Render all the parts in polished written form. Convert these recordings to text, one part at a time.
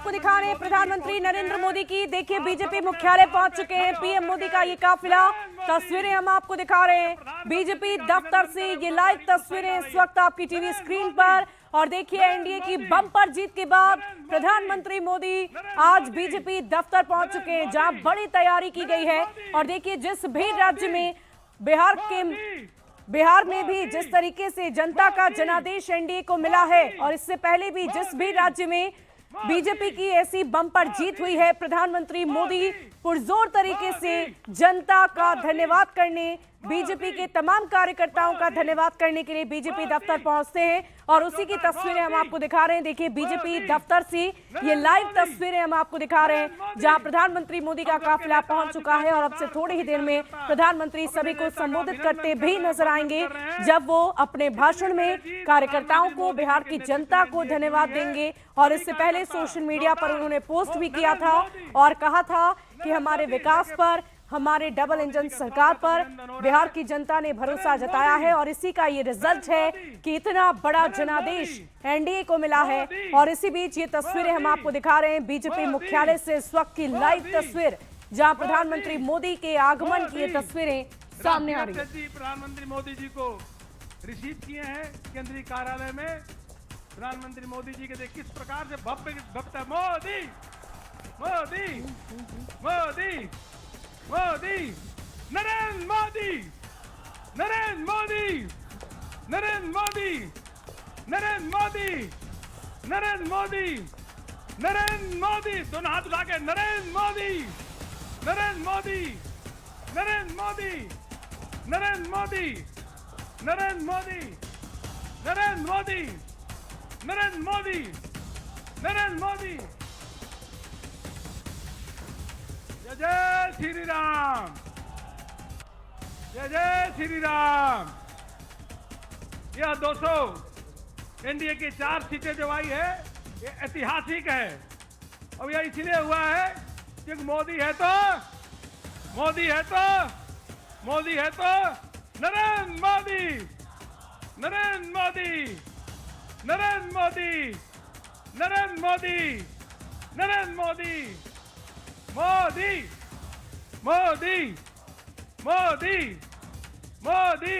आपको दिखा रहे हैं प्रधानमंत्री नरेंद्र मोदी की। देखिए बीजेपी मुख्यालय पहुंच चुके हैं पीएम मोदी का ये काफिला। तस्वीरें हम आपको दिखा रहे हैं बीजेपी दफ्तर से। ये लाइव तस्वीरें इस वक्त आपकी टीवी स्क्रीन पर। और देखिए एनडीए की बम्पर जीत के बाद प्रधानमंत्री मोदी आज बीजेपी दफ्तर पहुंच चुके हैं, जहां बड़ी तैयारी की गई है। और देखिए जिस भी राज्य में बिहार में भी जिस तरीके से जनता का जनादेश एनडीए को मिला है, और इससे पहले भी जिस भी राज्य में बीजेपी की ऐसी बम्पर जीत हुई है, प्रधानमंत्री मोदी पुरजोर तरीके से जनता का धन्यवाद करने, बीजेपी के तमाम कार्यकर्ताओं का धन्यवाद करने के लिए बीजेपी दफ्तर पहुंचते हैं। और उसी की तस्वीरें हम आपको दिखा रहे हैं। देखिए बीजेपी दफ्तर से ये लाइव तस्वीरें हम आपको दिखा रहे हैं, जहां प्रधानमंत्री मोदी का काफिला पहुंच चुका है। और अब से थोड़ी ही देर में प्रधानमंत्री सभी को संबोधित करते भी नजर आएंगे, जब वो अपने भाषण में कार्यकर्ताओं को, बिहार की जनता को धन्यवाद देंगे। और इससे पहले सोशल मीडिया पर उन्होंने पोस्ट भी किया था और कहा था कि हमारे विकास पर, हमारे डबल इंजन सरकार पर बिहार की जनता ने भरोसा जताया है। और इसी का ये रिजल्ट है कि इतना बड़ा जनादेश एनडीए को मिला है। और इसी बीच ये तस्वीरें हम आपको दिखा रहे हैं बीजेपी मुख्यालय से इस वक्त की लाइव तस्वीर, जहां प्रधानमंत्री मोदी के आगमन की ये तस्वीरें सामने आ रही है। प्रधानमंत्री मोदी जी को रिसीव किए हैं केंद्रीय कार्यालय में। प्रधानमंत्री मोदी जी के किस प्रकार से भव्य भक्त मोदी मोदी मोदी मोदी नरेंद्र मोदी नरेंद्र मोदी नरेंद्र मोदी नरेंद्र मोदी नरेंद्र मोदी नरेंद्र मोदी, दोनों हाथ उठा के नरेंद्र मोदी नरेंद्र मोदी नरेंद्र मोदी नरेंद्र मोदी नरेंद्र मोदी नरेंद्र मोदी नरेंद्र मोदी नरेंद्र मोदी। जय जय श्री राम, जय जय श्री राम। यह 200 एनडीए की 4 सीटें जो आई है ये ऐतिहासिक है। और यह इसलिए हुआ है क्योंकि मोदी है तो मोदी है तो मोदी है तो नरेंद्र मोदी नरेंद्र मोदी नरेंद्र मोदी नरेंद्र मोदी नरेंद्र मोदी मोदी मोदी मोदी मोदी।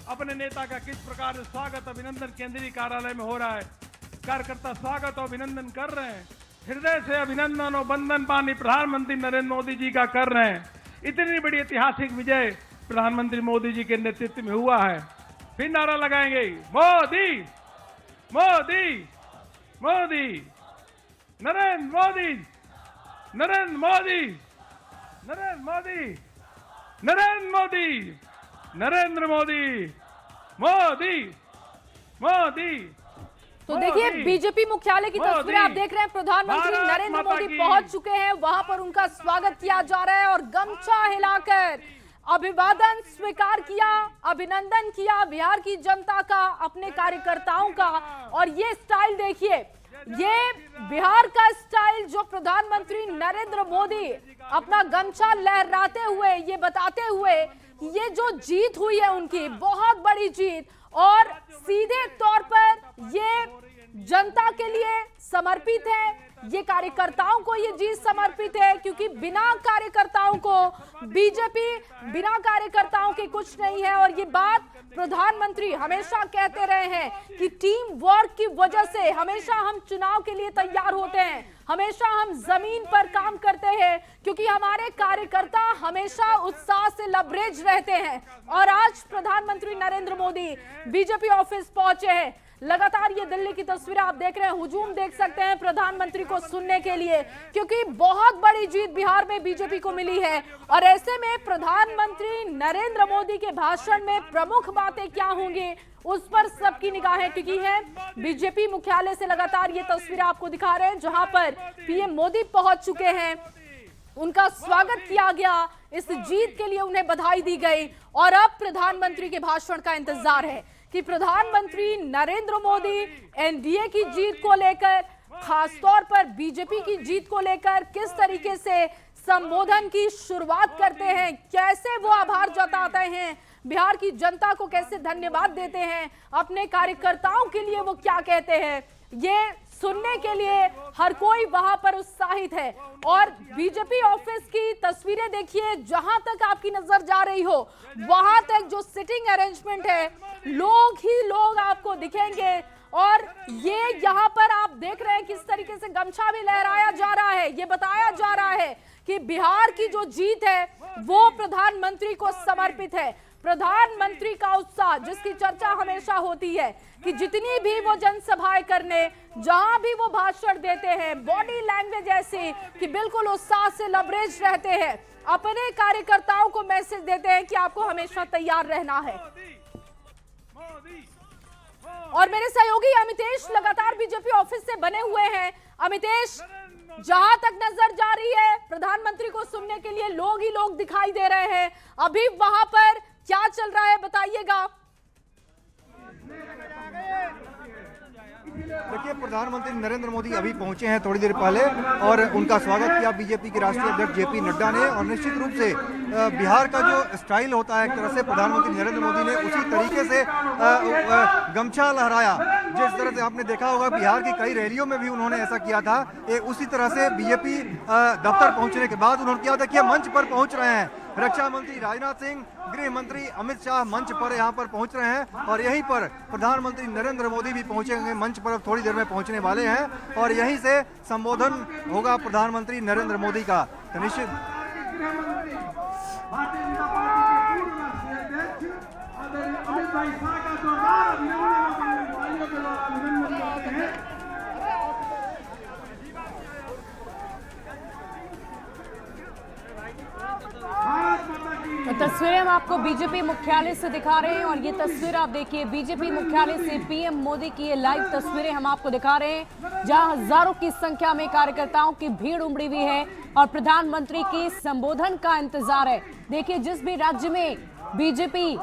अपने नेता का किस प्रकार से स्वागत, अभिनंदन केंद्रीय कार्यालय में हो रहा है। कार्यकर्ता स्वागत और अभिनंदन कर रहे हैं। हृदय से अभिनंदन और वंदन पानी प्रधानमंत्री नरेंद्र मोदी जी का कर रहे हैं। इतनी बड़ी ऐतिहासिक विजय प्रधानमंत्री मोदी जी के नेतृत्व में हुआ है। फिर नारा लगाएंगे मोदी मोदी मोदी नरेंद्र मोदी नरेंद्र मोदी नरेंद्र मोदी नरेंद्र मोदी नरेंद्र मोदी मोदी मोदी। तो देखिए बीजेपी मुख्यालय की तस्वीरें आप देख रहे हैं। प्रधानमंत्री नरेंद्र मोदी पहुंच चुके हैं, वहां पर उनका स्वागत किया जा रहा है और गमछा हिलाकर अभिवादन स्वीकार किया, अभिनंदन किया बिहार की जनता का, अपने कार्यकर्ताओं का। और ये स्टाइल देखिए, ये बिहार का स्टाइल जो प्रधानमंत्री नरेंद्र मोदी अपना गमछा लहराते हुए, ये बताते हुए ये जो जीत हुई है उनकी बहुत बड़ी जीत, और सीधे तौर पर ये जनता के लिए समर्पित है, ये कार्यकर्ताओं को ये जीत समर्पित है। क्योंकि बिना कार्यकर्ताओं को बीजेपी, बिना कार्यकर्ताओं के कुछ नहीं है। और ये बात प्रधानमंत्री हमेशा कहते रहे हैं कि टीम वर्क की वजह से हमेशा हम चुनाव के लिए तैयार होते हैं, हमेशा हम जमीन पर काम करते हैं, क्योंकि हमारे कार्यकर्ता हमेशा उत्साह से लबरेज रहते हैं। और आज प्रधानमंत्री नरेंद्र मोदी बीजेपी ऑफिस पहुंचे हैं। लगातार ये दिल्ली की तस्वीरें आप देख रहे हैं, हुजूम देख सकते हैं प्रधानमंत्री को सुनने के लिए, क्योंकि बहुत बड़ी जीत बिहार में बीजेपी को मिली है। और ऐसे में प्रधानमंत्री नरेंद्र मोदी के भाषण में प्रमुख बातें क्या होंगी उस पर सबकी निगाहें टिकी हैं। बीजेपी मुख्यालय से लगातार ये तस्वीरें आपको दिखा रहे हैं, जहां पर पीएम मोदी पहुंच चुके हैं, उनका स्वागत किया गया, इस जीत के लिए उन्हें बधाई दी गई। और अब प्रधानमंत्री के भाषण का इंतजार है कि प्रधानमंत्री नरेंद्र मोदी एनडीए की जीत को लेकर, खासतौर पर बीजेपी की जीत को लेकर किस तरीके से संबोधन की शुरुआत करते हैं, कैसे वो आभार जताते हैं, बिहार की जनता को कैसे धन्यवाद देते हैं, अपने कार्यकर्ताओं के लिए वो क्या कहते हैं, ये सुनने के लिए हर कोई वहां पर उत्साहित है। और बीजेपी ऑफिस की तस्वीरें देखिए, जहां तक आपकी नजर जा रही हो वहां तक जो सिटिंग अरेंजमेंट है, लोग ही लोग आपको दिखेंगे। और ये यहाँ पर आप देख रहे हैं किस तरीके से गमछा भी लहराया जा रहा है। ये बताया जा रहा है कि बिहार की जो जीत है वो प्रधानमंत्री को समर्पित है। प्रधानमंत्री का उत्साह, जिसकी चर्चा हमेशा होती है कि जितनी भी वो जनसभाएं करने, जहां भी वो भाषण देते हैं, बॉडी लैंग्वेज ऐसी कि बिल्कुल उत्साह से लबरेज रहते हैं, अपने कार्यकर्ताओं को मैसेज देते हैं कि आपको हमेशा तैयार रहना है। और मेरे सहयोगी अमितेश लगातार बीजेपी ऑफिस से बने हुए हैं। अमितेश, जहां तक नजर जा रही है प्रधानमंत्री को सुनने के लिए लोग ही लोग दिखाई दे रहे हैं। अभी वहां पर क्या चल रहा है बताइएगा। देखिए, प्रधानमंत्री नरेंद्र मोदी अभी पहुंचे हैं थोड़ी देर पहले और उनका स्वागत किया बीजेपी के राष्ट्रीय अध्यक्ष जेपी नड्डा ने। और निश्चित रूप से बिहार का जो स्टाइल होता है, एक तरह से प्रधानमंत्री नरेंद्र मोदी ने उसी तरीके से गमछा लहराया। जिस तरह से आपने देखा होगा बिहार की कई रैलियों में भी उन्होंने ऐसा किया था, उसी तरह से बीजेपी दफ्तर पहुंचने के बाद उन्होंने किया था कि मंच पर पहुंच रहे हैं। रक्षा मंत्री राजनाथ सिंह, गृह मंत्री अमित शाह मंच पर यहाँ पर पहुंच रहे हैं और यहीं पर प्रधानमंत्री नरेंद्र मोदी भी पहुंचेंगे मंच पर, अब थोड़ी देर में पहुंचने वाले हैं और यहीं से संबोधन होगा प्रधानमंत्री नरेंद्र मोदी का। तो निश्चित तो तस्वीरें हम आपको बीजेपी मुख्यालय से दिखा रहे हैं और ये तस्वीर आप देखिए, बीजेपी मुख्यालय से पीएम मोदी की ये लाइव तस्वीरें हम आपको दिखा रहे हैं, जहां हजारों की संख्या में कार्यकर्ताओं की भीड़ उमड़ी हुई है और प्रधानमंत्री के संबोधन का इंतजार है। देखिए, जिस भी राज्य में बीजेपी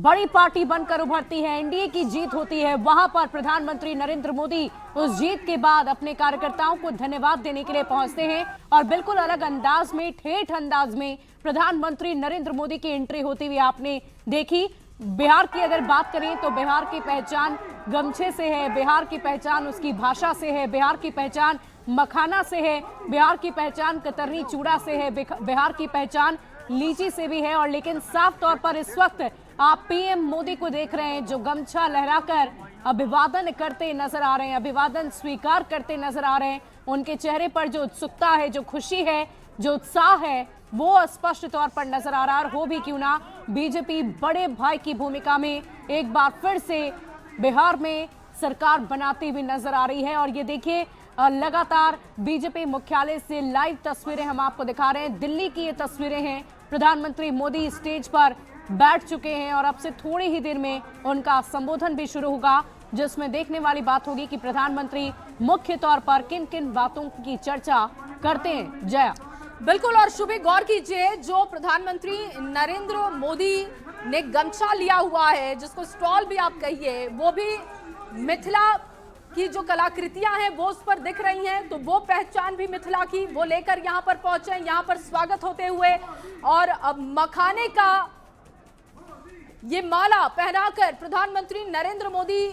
बड़ी पार्टी बनकर उभरती है, एनडीए की जीत होती है, वहां पर प्रधानमंत्री नरेंद्र मोदी उस जीत के बाद अपने कार्यकर्ताओं को धन्यवाद देने के लिए पहुंचते हैं और बिल्कुल अलग अंदाज में, ठेठ अंदाज में प्रधानमंत्री नरेंद्र मोदी की एंट्री होती हुई आपने देखी। बिहार की अगर बात करें तो बिहार की पहचान गमछे से है, बिहार की पहचान उसकी भाषा से है, बिहार की पहचान मखाना से है, बिहार की पहचान कतरनी चूड़ा से है, बिहार की पहचान लीची से भी है। और लेकिन साफ तौर पर इस वक्त आप पीएम मोदी को देख रहे हैं जो गमछा लहराकर अभिवादन करते नजर आ रहे हैं, अभिवादन स्वीकार करते नजर आ रहे हैं। उनके चेहरे पर जो उत्सुकता है, जो खुशी है, जो उत्साह है, वो स्पष्ट तौर पर नजर आ रहा है। हो भी क्यों ना, बीजेपी बड़े भाई की भूमिका में एक बार फिर से बिहार में सरकार बनाती हुई नजर आ रही है। और ये देखिए, लगातार बीजेपी मुख्यालय से लाइव तस्वीरें हम आपको दिखा रहे हैं। दिल्ली की ये तस्वीरें हैं, प्रधानमंत्री मोदी स्टेज पर बैठ चुके हैं और अब से थोड़ी ही देर में उनका संबोधन भी शुरू होगा, जिसमें देखने वाली बात होगी कि प्रधानमंत्री मुख्य तौर पर किन किन बातों की चर्चा करते हैं। जया। बिल्कुल, और शुभी गौर कीजिए, जो प्रधानमंत्री नरेंद्र मोदी ने गमछा लिया हुआ है, जिसको स्टॉल भी आप कहिए, वो भी मिथिला की जो कलाकृतियां हैं वो उस पर दिख रही हैं। तो वो पहचान भी मिथिला की वो लेकर यहाँ पर पहुंचे, यहाँ पर स्वागत होते हुए। और अब मखाने का ये माला पहनाकर प्रधानमंत्री नरेंद्र मोदी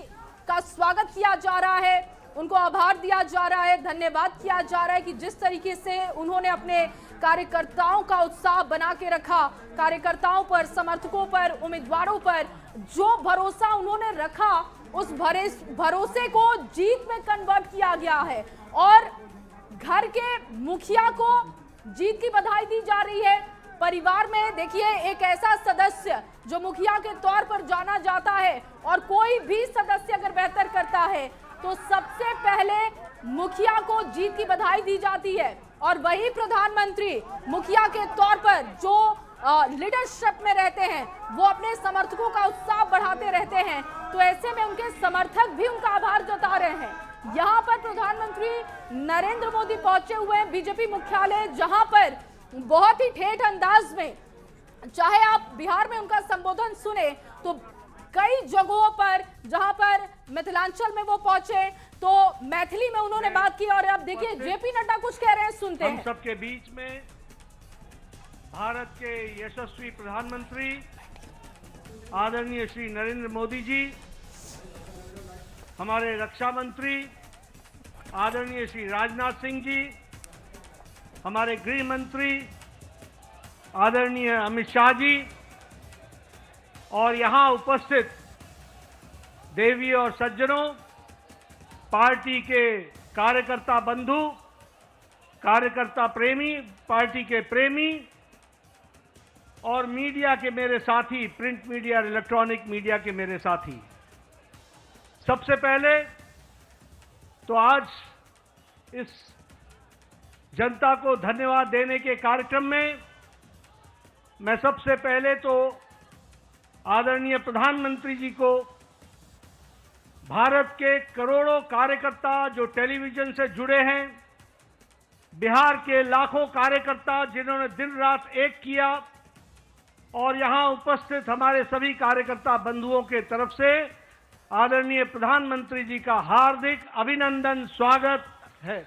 का स्वागत किया जा रहा है, उनको आभार दिया जा रहा है, धन्यवाद किया जा रहा है कि जिस तरीके से उन्होंने अपने कार्यकर्ताओं का उत्साह बना के रखा, कार्यकर्ताओं पर, समर्थकों पर, उम्मीदवारों पर जो भरोसा उन्होंने रखा, उस भरोसे को जीत में कन्वर्ट किया गया है। और घर के मुखिया को जीत की बधाई दी जा रही है। परिवार में देखिए, एक ऐसा सदस्य जो मुखिया के तौर पर जाना जाता है और कोई भी सदस्य अगर बेहतर करता है तो सबसे पहले मुखिया को जीत की बधाई दी जाती है। और वही प्रधानमंत्री मुखिया के तौर पर जो लीडरशिप में रहते हैं, वो अपने समर्थकों का उत्साह बढ़ाते रहते हैं। तो ऐसे में उनके समर्थक भी उनका आभार जता रहे हैं। यहाँ पर प्रधानमंत्री नरेंद्र मोदी पहुंचे हुए हैं बीजेपी मुख्यालय, जहां पर बहुत ही ठेठ अंदाज में, चाहे आप बिहार में उनका संबोधन सुने तो कई जगहों पर जहां पर मिथिलांचल में वो पहुंचे तो मैथिली में उन्होंने बात की। और अब देखिए जेपी नड्डा कुछ कह रहे हैं, सुनते हैं। हम सबके बीच में भारत के यशस्वी प्रधानमंत्री आदरणीय श्री नरेंद्र मोदी जी, हमारे रक्षा मंत्री आदरणीय श्री राजनाथ सिंह जी, हमारे गृह मंत्री आदरणीय अमित शाह जी और यहां उपस्थित देवी और सज्जनों, पार्टी के कार्यकर्ता बंधु, कार्यकर्ता प्रेमी, पार्टी के प्रेमी और मीडिया के मेरे साथी, प्रिंट मीडिया और इलेक्ट्रॉनिक मीडिया के मेरे साथी, सबसे पहले तो आज इस जनता को धन्यवाद देने के कार्यक्रम में मैं सबसे पहले तो आदरणीय प्रधानमंत्री जी को, भारत के करोड़ों कार्यकर्ता जो टेलीविजन से जुड़े हैं, बिहार के लाखों कार्यकर्ता जिन्होंने दिन रात एक किया और यहां उपस्थित हमारे सभी कार्यकर्ता बंधुओं के तरफ से आदरणीय प्रधानमंत्री जी का हार्दिक अभिनंदन, स्वागत है।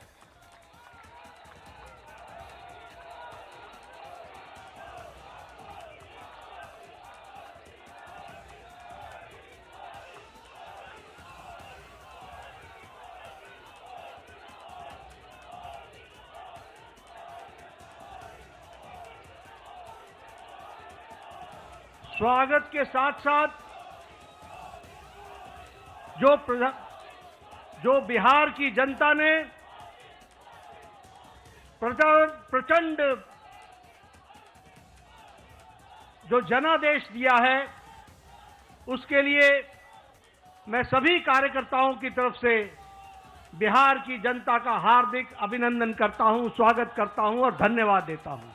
स्वागत के साथ साथ जो बिहार की जनता ने प्रचंड जो जनादेश दिया है, उसके लिए मैं सभी कार्यकर्ताओं की तरफ से बिहार की जनता का हार्दिक अभिनंदन करता हूं, स्वागत करता हूं और धन्यवाद देता हूं।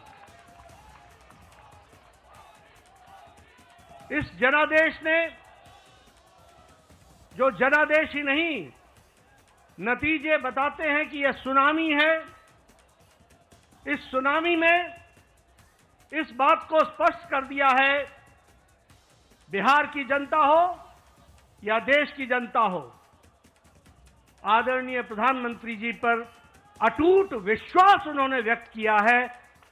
इस जनादेश ने, जो जनादेश ही नहीं, नतीजे बताते हैं कि यह सुनामी है। इस सुनामी में इस बात को स्पष्ट कर दिया है, बिहार की जनता हो या देश की जनता हो, आदरणीय प्रधानमंत्री जी पर अटूट विश्वास उन्होंने व्यक्त किया है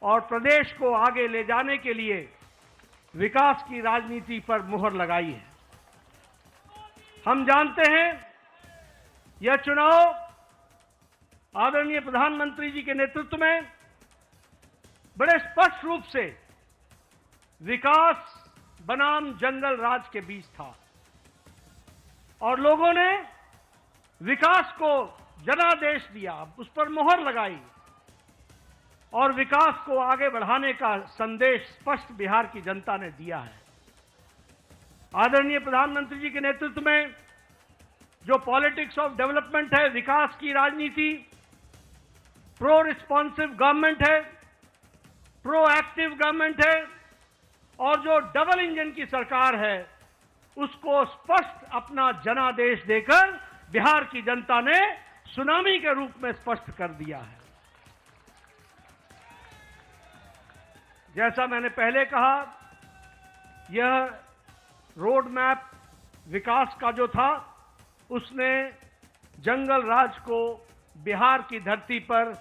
और प्रदेश को आगे ले जाने के लिए विकास की राजनीति पर मुहर लगाई है। हम जानते हैं यह चुनाव आदरणीय प्रधानमंत्री जी के नेतृत्व में बड़े स्पष्ट रूप से विकास बनाम जंगल राज के बीच था और लोगों ने विकास को जनादेश दिया, उस पर मुहर लगाई और विकास को आगे बढ़ाने का संदेश स्पष्ट बिहार की जनता ने दिया है। आदरणीय प्रधानमंत्री जी के नेतृत्व में जो पॉलिटिक्स ऑफ डेवलपमेंट है, विकास की राजनीति, प्रो रिस्पॉन्सिव गवर्नमेंट है, प्रो एक्टिव गवर्नमेंट है और जो डबल इंजन की सरकार है, उसको स्पष्ट अपना जनादेश देकर बिहार की जनता ने सुनामी के रूप में स्पष्ट कर दिया है। जैसा मैंने पहले कहा, यह रोड मैप विकास का जो था, उसने जंगल राज को बिहार की धरती पर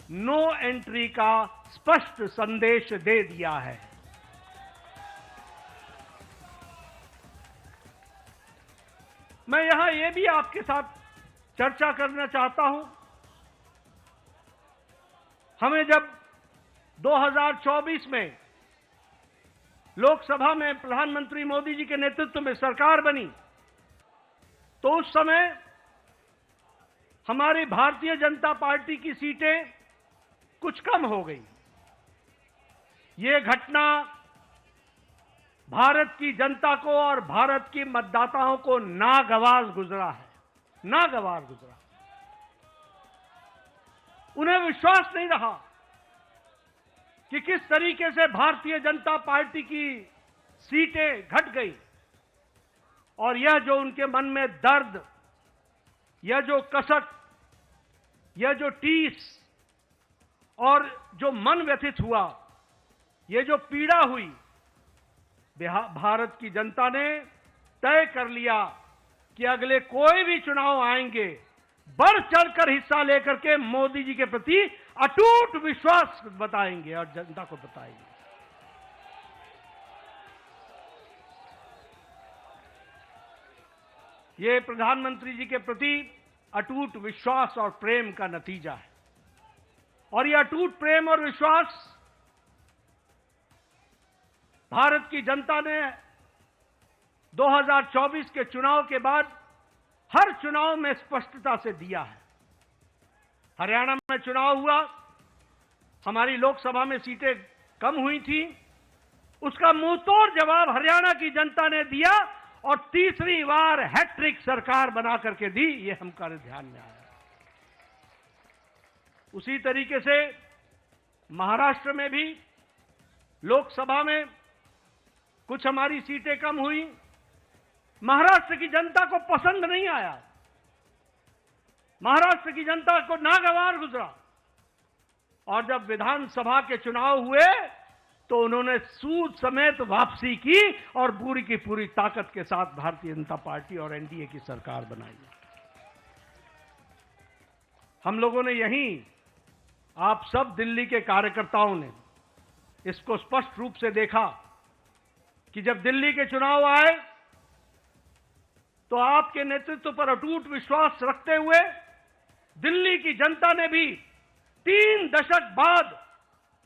नो एंट्री का स्पष्ट संदेश दे दिया है। मैं यहां यह भी आपके साथ चर्चा करना चाहता हूं, हमें जब 2024 में लोकसभा में प्रधानमंत्री मोदी जी के नेतृत्व में सरकार बनी, तो उस समय हमारी भारतीय जनता पार्टी की सीटें कुछ कम हो गई। ये घटना भारत की जनता को और भारत की मतदाताओं को नागवार गुजरा है, नागवार गुजरा। उन्हें विश्वास नहीं रहा कि किस तरीके से भारतीय जनता पार्टी की सीटें घट गई और यह जो उनके मन में दर्द, यह जो कसक, यह जो टीस और जो मन व्यथित हुआ, यह जो पीड़ा हुई, भारत की जनता ने तय कर लिया कि अगले कोई भी चुनाव आएंगे, बढ़ चढ़कर हिस्सा लेकर के मोदी जी के प्रति अटूट विश्वास बताएंगे और जनता को बताएंगे। ये प्रधानमंत्री जी के प्रति अटूट विश्वास और प्रेम का नतीजा है। और यह अटूट प्रेम और विश्वास भारत की जनता ने 2024 के चुनाव के बाद हर चुनाव में स्पष्टता से दिया है। हरियाणा में चुनाव हुआ, हमारी लोकसभा में सीटें कम हुई थी, उसका मुंहतोड़ जवाब हरियाणा की जनता ने दिया और तीसरी बार हैट्रिक सरकार बना करके दी, ये हमारे ध्यान में आया। उसी तरीके से महाराष्ट्र में भी लोकसभा में कुछ हमारी सीटें कम हुई, महाराष्ट्र की जनता को पसंद नहीं आया, महाराष्ट्र की जनता को नागवार गुजरा। और जब विधानसभा के चुनाव हुए तो उन्होंने सूद समेत वापसी की और पूरी की पूरी ताकत के साथ भारतीय जनता पार्टी और एनडीए की सरकार बनाई। हम लोगों ने यहीं, आप सब दिल्ली के कार्यकर्ताओं ने इसको स्पष्ट रूप से देखा कि जब दिल्ली के चुनाव आए तो आपके नेतृत्व पर अटूट विश्वास रखते हुए दिल्ली की जनता ने भी 3 दशक बाद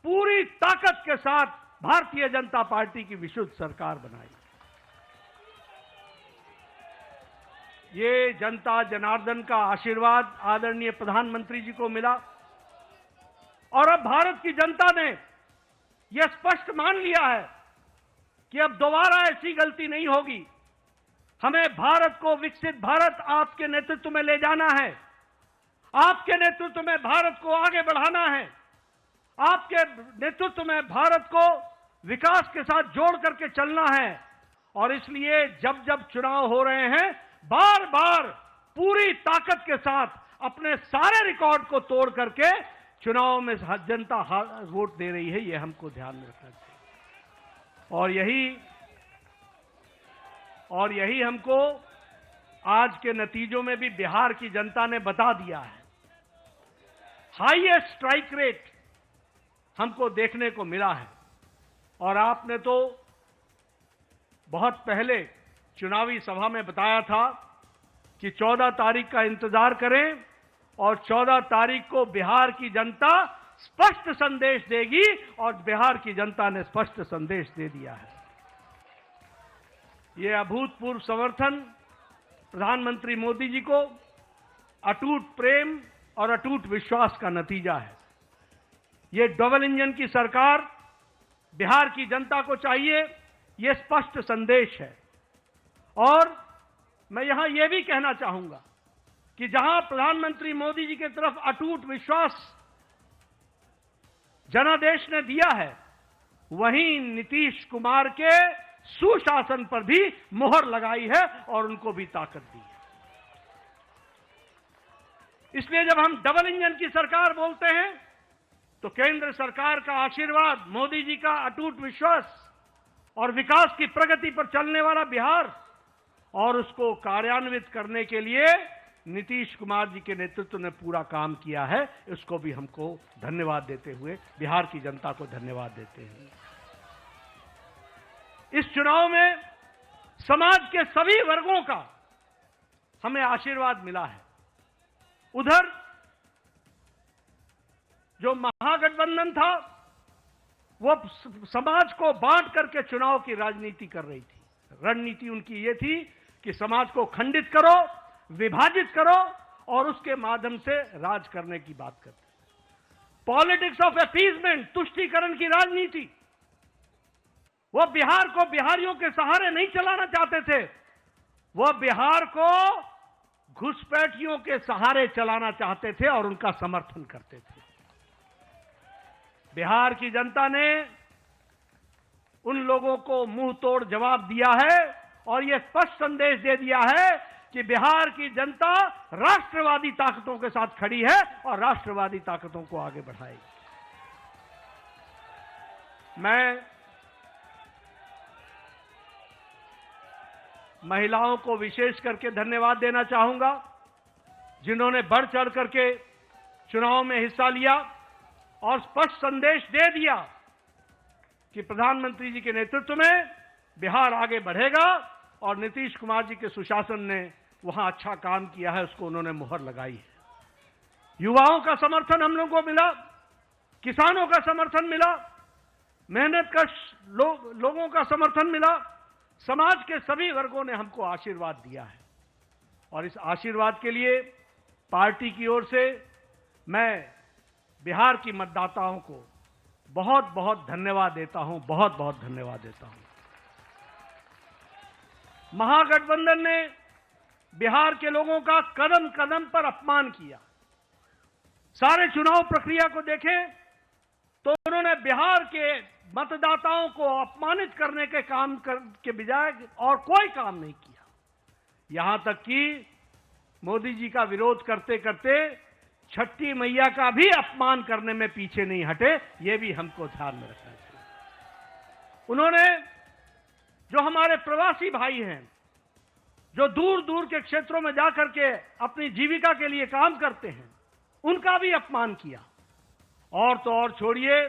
पूरी ताकत के साथ भारतीय जनता पार्टी की विशुद्ध सरकार बनाई। ये जनता जनार्दन का आशीर्वाद आदरणीय प्रधानमंत्री जी को मिला और अब भारत की जनता ने यह स्पष्ट मान लिया है कि अब दोबारा ऐसी गलती नहीं होगी। हमें भारत को विकसित भारत आपके नेतृत्व में ले जाना है, आपके नेतृत्व में भारत को आगे बढ़ाना है, आपके नेतृत्व में भारत को विकास के साथ जोड़ करके चलना है। और इसलिए जब जब चुनाव हो रहे हैं बार बार पूरी ताकत के साथ अपने सारे रिकॉर्ड को तोड़ करके चुनाव में जनता वोट दे रही है, यह हमको ध्यान में रखना चाहिए। और यही हमको आज के नतीजों में भी बिहार की जनता ने बता दिया है। हाईएस्ट स्ट्राइक रेट हमको देखने को मिला है। और आपने तो बहुत पहले चुनावी सभा में बताया था कि 14 तारीख का इंतजार करें और 14 तारीख को बिहार की जनता स्पष्ट संदेश देगी और बिहार की जनता ने स्पष्ट संदेश दे दिया है। यह अभूतपूर्व समर्थन प्रधानमंत्री मोदी जी को अटूट प्रेम और अटूट विश्वास का नतीजा है। यह डबल इंजन की सरकार बिहार की जनता को चाहिए, यह स्पष्ट संदेश है। और मैं यहां यह भी कहना चाहूंगा कि जहां प्रधानमंत्री मोदी जी की तरफ अटूट विश्वास जनादेश ने दिया है, वहीं नीतीश कुमार के सुशासन पर भी मोहर लगाई है और उनको भी ताकत दी है। इसलिए जब हम डबल इंजन की सरकार बोलते हैं तो केंद्र सरकार का आशीर्वाद, मोदी जी का अटूट विश्वास और विकास की प्रगति पर चलने वाला बिहार और उसको कार्यान्वित करने के लिए नीतीश कुमार जी के नेतृत्व ने पूरा काम किया है। इसको भी हमको धन्यवाद देते हुए बिहार की जनता को धन्यवाद देते हैं। इस चुनाव में समाज के सभी वर्गों का हमें आशीर्वाद मिला है। उधर जो महागठबंधन था वो समाज को बांट करके चुनाव की राजनीति कर रही थी। रणनीति उनकी ये थी कि समाज को खंडित करो, विभाजित करो और उसके माध्यम से राज करने की बात करते। पॉलिटिक्स ऑफ अपीजमेंट, तुष्टीकरण की राजनीति। वो बिहार को बिहारियों के सहारे नहीं चलाना चाहते थे, वो बिहार को घुसपैठियों के सहारे चलाना चाहते थे और उनका समर्थन करते थे। बिहार की जनता ने उन लोगों को मुंह तोड़ जवाब दिया है और यह स्पष्ट संदेश दे दिया है कि बिहार की जनता राष्ट्रवादी ताकतों के साथ खड़ी है और राष्ट्रवादी ताकतों को आगे बढ़ाएगी। मैं महिलाओं को विशेष करके धन्यवाद देना चाहूंगा जिन्होंने बढ़ चढ़ करके चुनाव में हिस्सा लिया और स्पष्ट संदेश दे दिया कि प्रधानमंत्री जी के नेतृत्व में बिहार आगे बढ़ेगा और नीतीश कुमार जी के सुशासन ने वहां अच्छा काम किया है, उसको उन्होंने मुहर लगाई है। युवाओं का समर्थन हम लोगों को मिला, किसानों का समर्थन मिला, मेहनतकश लोगों का समर्थन मिला, समाज के सभी वर्गों ने हमको आशीर्वाद दिया है। और इस आशीर्वाद के लिए पार्टी की ओर से मैं बिहार की मतदाताओं को बहुत बहुत धन्यवाद देता हूं, बहुत बहुत धन्यवाद देता हूं। महागठबंधन ने बिहार के लोगों का कदम कदम पर अपमान किया। सारे चुनाव प्रक्रिया को देखें तो उन्होंने बिहार के मतदाताओं को अपमानित करने के काम के बजाय और कोई काम नहीं किया। यहां तक कि मोदी जी का विरोध करते करते छठी मैया का भी अपमान करने में पीछे नहीं हटे। ये भी हमको ध्यान में रखना चाहिए। उन्होंने जो हमारे प्रवासी भाई हैं, जो दूर दूर के क्षेत्रों में जाकर के अपनी जीविका के लिए काम करते हैं, उनका भी अपमान किया। और तो और छोड़िए,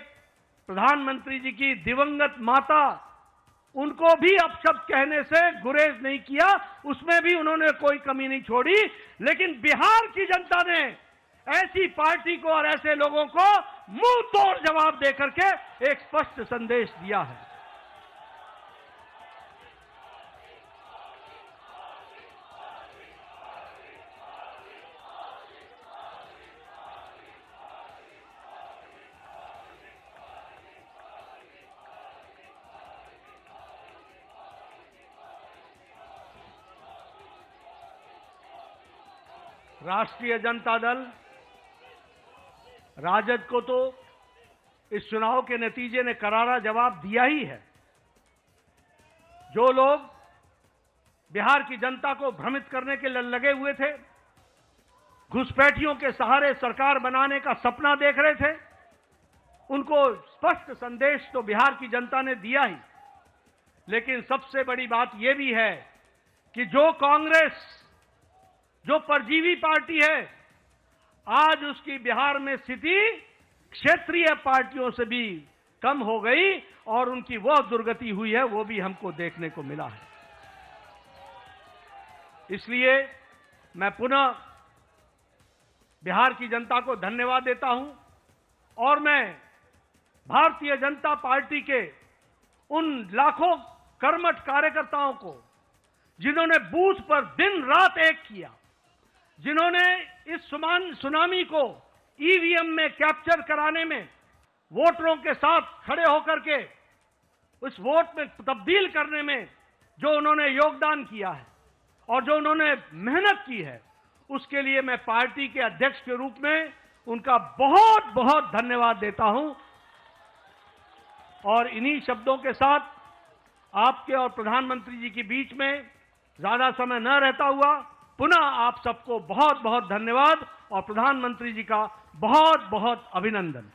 प्रधानमंत्री जी की दिवंगत माता, उनको भी अपशब्द कहने से गुरेज नहीं किया, उसमें भी उन्होंने कोई कमी नहीं छोड़ी। लेकिन बिहार की जनता ने ऐसी पार्टी को और ऐसे लोगों को मुंह तोड़ जवाब देकर के एक स्पष्ट संदेश दिया है। राष्ट्रीय जनता दल, राजद को तो इस चुनाव के नतीजे ने करारा जवाब दिया ही है। जो लोग बिहार की जनता को भ्रमित करने के लिए लगे हुए थे, घुसपैठियों के सहारे सरकार बनाने का सपना देख रहे थे, उनको स्पष्ट संदेश तो बिहार की जनता ने दिया ही। लेकिन सबसे बड़ी बात यह भी है कि जो कांग्रेस, जो परजीवी पार्टी है, आज उसकी बिहार में स्थिति क्षेत्रीय पार्टियों से भी कम हो गई और उनकी वह दुर्गति हुई है, वो भी हमको देखने को मिला है। इसलिए मैं पुनः बिहार की जनता को धन्यवाद देता हूं और मैं भारतीय जनता पार्टी के उन लाखों कर्मठ कार्यकर्ताओं को, जिन्होंने बूथ पर दिन रात एक किया, जिन्होंने इस सुनामी को ईवीएम में कैप्चर कराने में, वोटरों के साथ खड़े होकर के उस वोट में तब्दील करने में जो उन्होंने योगदान किया है और जो उन्होंने मेहनत की है, उसके लिए मैं पार्टी के अध्यक्ष के रूप में उनका बहुत बहुत धन्यवाद देता हूं। और इन्हीं शब्दों के साथ आपके और प्रधानमंत्री जी के बीच में ज्यादा समय न रहता हुआ पुनः आप सबको बहुत बहुत धन्यवाद और प्रधानमंत्री जी का बहुत बहुत अभिनंदन।